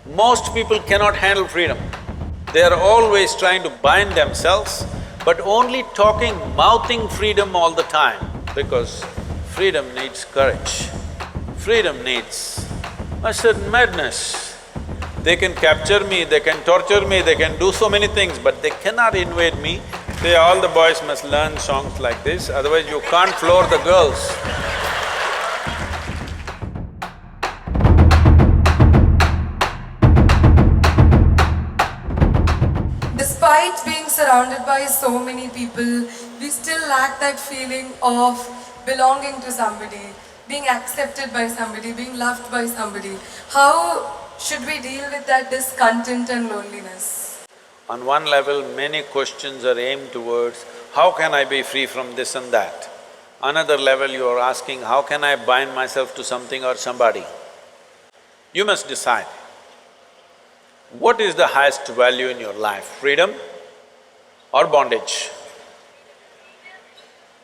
Most people cannot handle freedom. They are always trying to bind themselves, but only talking, mouthing freedom all the time, because freedom needs courage. Freedom needs a certain madness. They can capture me, they can torture me, they can do so many things, but they cannot invade me. All the boys must learn songs like this, otherwise you can't floor the girls. Despite being surrounded by so many people, we still lack that feeling of belonging to somebody, being accepted by somebody, being loved by somebody. How should we deal with that discontent and loneliness? On one level, many questions are aimed towards, how can I be free from this and that? Another level, you are asking, how can I bind myself to something or somebody? You must decide. What is the highest value in your life, freedom or bondage?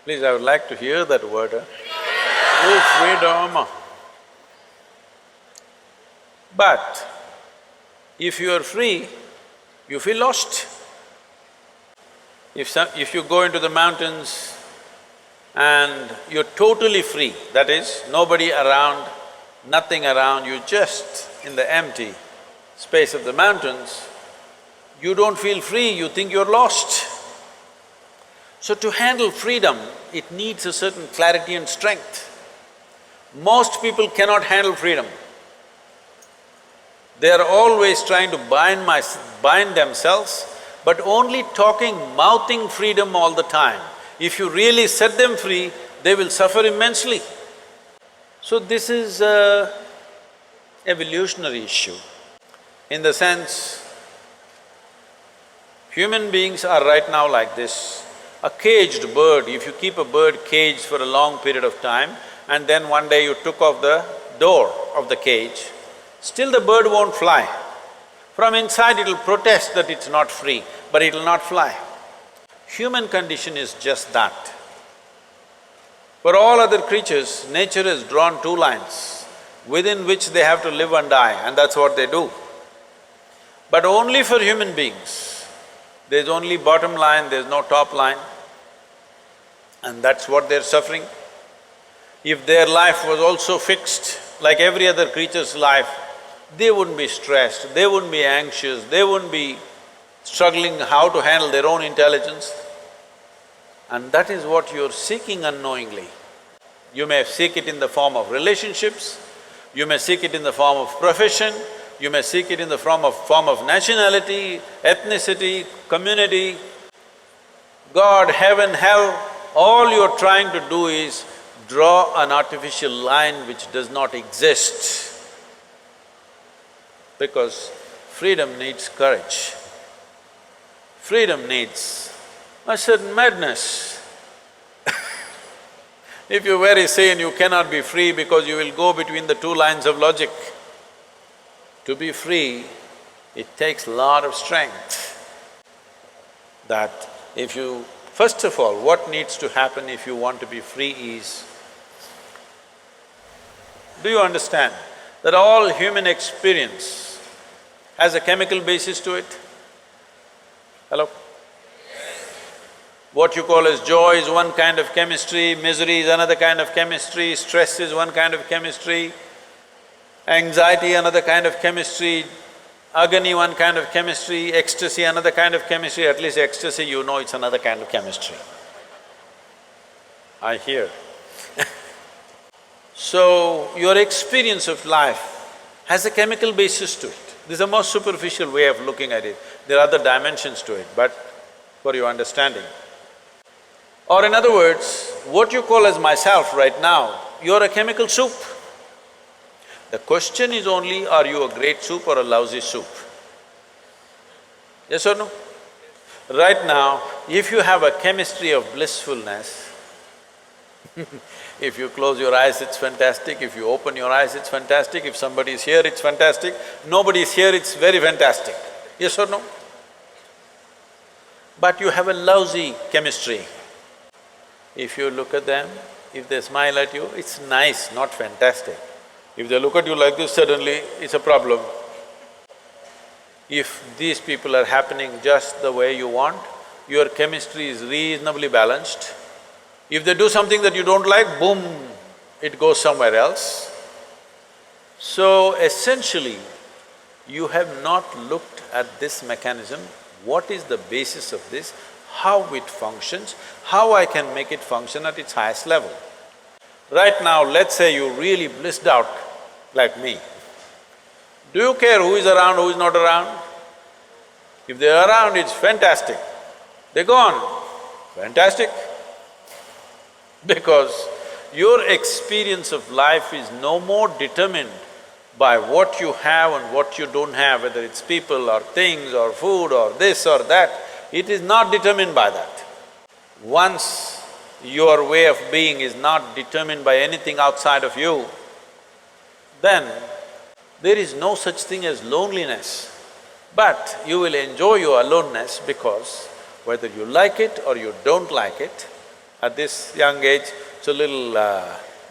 Please, I would like to hear that word, Oh, freedom! But if you are free, you feel lost. If you go into the mountains and you're totally free, that is, nobody around, nothing around, you're just in the empty space of the mountains, you don't feel free, you think you're lost. So to handle freedom, it needs a certain clarity and strength. Most people cannot handle freedom. They are always trying to bind themselves, but only talking, mouthing freedom all the time. If you really set them free, they will suffer immensely. So this is an evolutionary issue. In the sense, human beings are right now like this. A caged bird, if you keep a bird caged for a long period of time and then one day you took off the door of the cage, still the bird won't fly. From inside it'll protest that it's not free, but it'll not fly. Human condition is just that. For all other creatures, nature has drawn two lines within which they have to live and die, and that's what they do. But only for human beings, there's only bottom line, there's no top line, and that's what they're suffering. If their life was also fixed, like every other creature's life, they wouldn't be stressed, they wouldn't be anxious, they wouldn't be struggling how to handle their own intelligence. And that is what you're seeking unknowingly. You may seek it in the form of relationships, you may seek it in the form of profession, you may seek it in the form of nationality, ethnicity, community, God, heaven, hell, all you're trying to do is draw an artificial line which does not exist. Because freedom needs courage. Freedom needs a certain madness. If you're very sane, you cannot be free because you will go between the two lines of logic. To be free, it takes a lot of strength. That if you… First of all, what needs to happen if you want to be free is, do you understand that all human experience has a chemical basis to it? Hello? What you call as joy is one kind of chemistry, misery is another kind of chemistry, stress is one kind of chemistry, anxiety another kind of chemistry, agony one kind of chemistry, ecstasy another kind of chemistry, at least ecstasy you know it's another kind of chemistry. I hear. So, your experience of life has a chemical basis to it. This is the most superficial way of looking at it. There are other dimensions to it, but for your understanding. Or in other words, what you call as myself right now, you're a chemical soup. The question is only, are you a great soup or a lousy soup? Yes or no? Right now, if you have a chemistry of blissfulness, if you close your eyes, it's fantastic, if you open your eyes, it's fantastic, if somebody is here, it's fantastic, nobody is here, it's very fantastic. Yes or no? But you have a lousy chemistry. If you look at them, if they smile at you, it's nice, not fantastic. If they look at you like this, suddenly it's a problem. If these people are happening just the way you want, your chemistry is reasonably balanced. If they do something that you don't like, boom, it goes somewhere else. So essentially, you have not looked at this mechanism, what is the basis of this, how it functions, how I can make it function at its highest level. Right now, let's say you really blissed out like me. Do you care who is around, who is not around? If they're around, it's fantastic. They're gone, fantastic. Because your experience of life is no more determined by what you have and what you don't have, whether it's people or things or food or this or that, it is not determined by that. Once your way of being is not determined by anything outside of you, then there is no such thing as loneliness. But you will enjoy your aloneness because whether you like it or you don't like it, at this young age, it's a little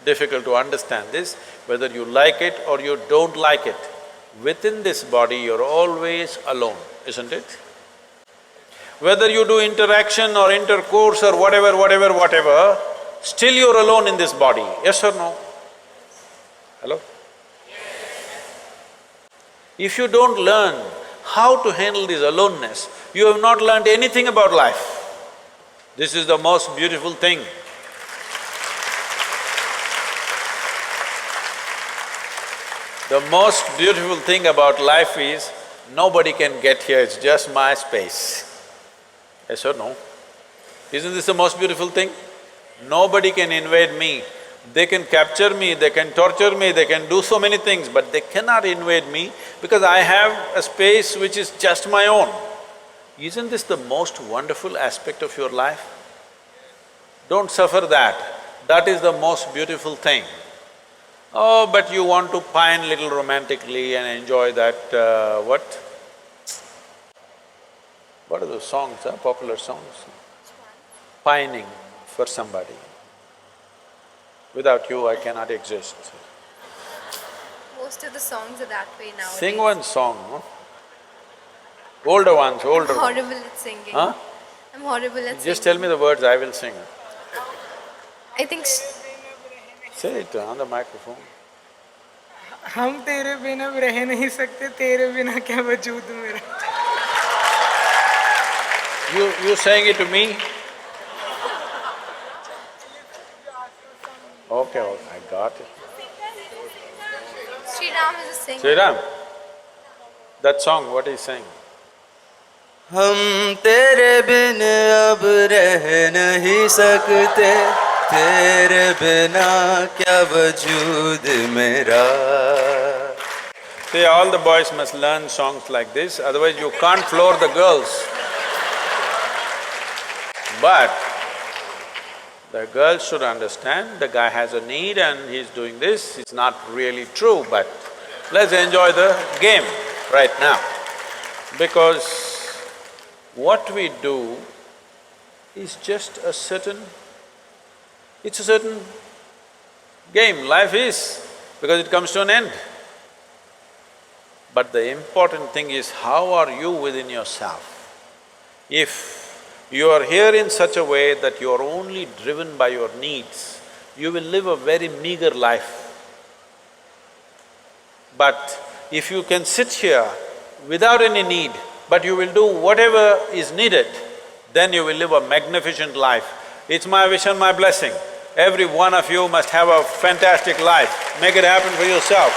difficult to understand this, whether you like it or you don't like it, within this body you're always alone, isn't it? Whether you do interaction or intercourse or whatever, still you're alone in this body, yes or no? Hello? If you don't learn how to handle this aloneness, you have not learned anything about life. This is the most beautiful thing. The most beautiful thing about life is, nobody can get here, it's just my space. Yes or no? Isn't this the most beautiful thing? Nobody can invade me. They can capture me, they can torture me, they can do so many things, but they cannot invade me because I have a space which is just my own. Isn't this the most wonderful aspect of your life? Don't suffer that. That is the most beautiful thing. Oh, but you want to pine little romantically and enjoy that, what? What are those songs, popular songs? Pining for somebody. Without you, I cannot exist. Most of the songs are that way nowadays. Sing one song, no? Older ones, older I'm ones. horrible at singing. Huh? I'm horrible at singing. Just tell me the words, I will sing. I think… Say it on the microphone. हम तेरे बिना रह नहीं सकते, तेरे बिना क्या वजूद मेरा। You saying it to me? Okay, I got it. Sri Ram is a singer. Sri Ram, that song, what is saying? हम तेरे बिन अब रह नहीं सकते, तेरे बिना क्या वजूद मेरा। See, all the boys must learn songs like this, otherwise you can't floor the girls. But the girls should understand, the guy has a need and he's doing this, it's not really true, but let's enjoy the game right now. Because what we do is just a certain… it's a certain game, life is, because it comes to an end. But the important thing is, how are you within yourself? If you are here in such a way that you are only driven by your needs, you will live a very meager life. But if you can sit here without any need, but you will do whatever is needed, then you will live a magnificent life. It's my wish and my blessing. Every one of you must have a fantastic life. Make it happen for yourself.